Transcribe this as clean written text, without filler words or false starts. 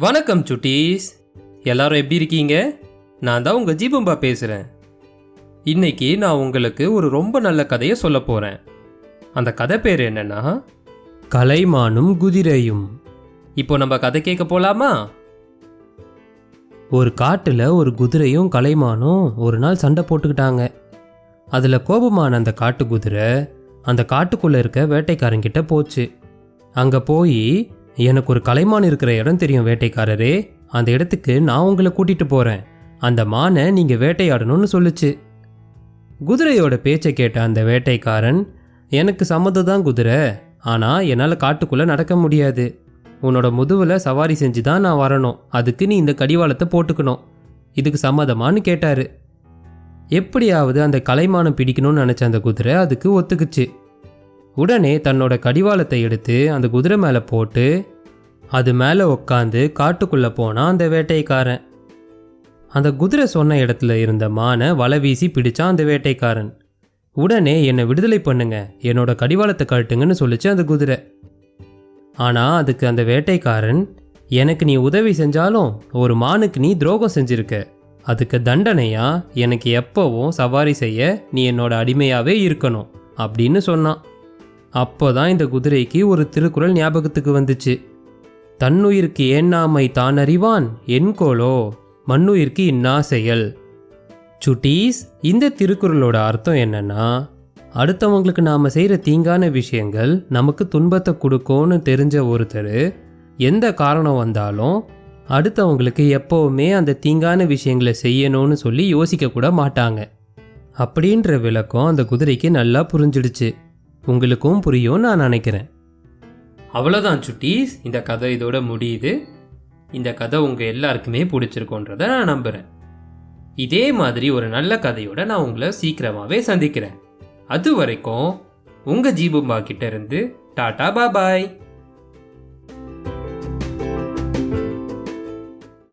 வணக்கம் சுட்டீஸ், எல்லாரும் எப்படி இருக்கீங்க? நான் தான் உங்கள் ஜீபம்பா பேசுகிறேன். இன்னைக்கு நான் உங்களுக்கு ஒரு ரொம்ப நல்ல கதையை சொல்ல போகிறேன். அந்த கதை பேர் என்னன்னா கலைமானும் குதிரையும். இப்போ நம்ம கதை கேட்க போலாமா? ஒரு காட்டில் ஒரு குதிரையும் கலைமானும் ஒரு நாள் சண்டை போட்டுக்கிட்டாங்க. அதில் கோபமான அந்த காட்டு குதிரை அந்த காட்டுக்குள்ளே இருக்க வேட்டைக்காரங்கிட்ட போச்சு. அங்கே போய், எனக்கு ஒரு கலைமான் இருக்கிற இடம் தெரியும் வேட்டைக்காரரே, அந்த இடத்துக்கு நான் உங்களை கூட்டிகிட்டு போகிறேன், அந்த மானை நீங்கள் வேட்டையாடணும்னு சொல்லுச்சு. குதிரையோட பேச்சை கேட்ட அந்த வேட்டைக்காரன், எனக்கு சம்மதம் தான் குதிரை, ஆனால் என்னால் காட்டுக்குள்ளே நடக்க முடியாது, உன்னோட முதுவில் சவாரி செஞ்சு தான் நான் வரணும், அதுக்கு நீ இந்த கடிவாளத்தை போட்டுக்கணும், இதுக்கு சம்மதமானு கேட்டார். எப்படியாவது அந்த கலைமானை பிடிக்கணும்னு நினச்ச அந்த குதிரை அதுக்கு ஒத்துக்குச்சு. உடனே தன்னோட கடிவாளத்தை எடுத்து அந்த குதிரை மேலே போட்டு அது மேலே உட்காந்து காட்டுக்குள்ளே போனான் அந்த வேட்டைக்காரன். அந்த குதிரை சொன்ன இடத்துல இருந்த மானை வலை வீசி பிடிச்சான் அந்த வேட்டைக்காரன். உடனே என்னை விடுதலை பண்ணுங்க, என்னோட கடிவாளத்தை கழட்டுங்கன்னு சொல்லிச்சு அந்த குதிரை. ஆனால் அதுக்கு அந்த வேட்டைக்காரன், எனக்கு நீ உதவி செஞ்சாலும் ஒரு மானுக்கு நீ துரோகம் செஞ்சிருக்க, அதுக்கு தண்டனையா எனக்கு எப்போவும் சவாரி செய்ய நீ என்னோட அடிமையாகவே இருக்கணும் அப்படின்னு சொன்னான். அப்போதான் இந்த குதிரைக்கு ஒரு திருக்குறள் ஞாபகத்துக்கு வந்துச்சு. தன்னுயிருக்கு ஏன்னாமை தான் அறிவான் என்கோலோ மண்ணுயிருக்கு இன்னா செயல். சுட்டீஸ், இந்த திருக்குறளோட அர்த்தம் என்னன்னா, அடுத்தவங்களுக்கு நாம் செய்கிற தீங்கான விஷயங்கள் நமக்கு துன்பத்தை கொடுக்கும்னு தெரிஞ்ச ஒருத்தர் எந்த காரணம் வந்தாலும் அடுத்தவங்களுக்கு எப்போவுமே அந்த தீங்கான விஷயங்களை செய்யணும்னு சொல்லி யோசிக்க கூட மாட்டாங்க. அப்படின்ற விளக்கம் அந்த குதிரைக்கு நல்லா புரிஞ்சிடுச்சு. உங்களுக்கும் புரியும் நான் நினைக்கிறேன். அவ்வளோதான் சுட்டீஸ், இந்த கதை இதோட முடியுது. இந்த கதை உங்கள் எல்லாருக்குமே பிடிச்சிருக்கோன்றதை நான் நம்புகிறேன். இதே மாதிரி ஒரு நல்ல கதையோட நான் உங்களை சீக்கிரமாகவே சந்திக்கிறேன். அது வரைக்கும் உங்கள் ஜீபும்பா கிட்ட இருந்து டாடா பாபாய்.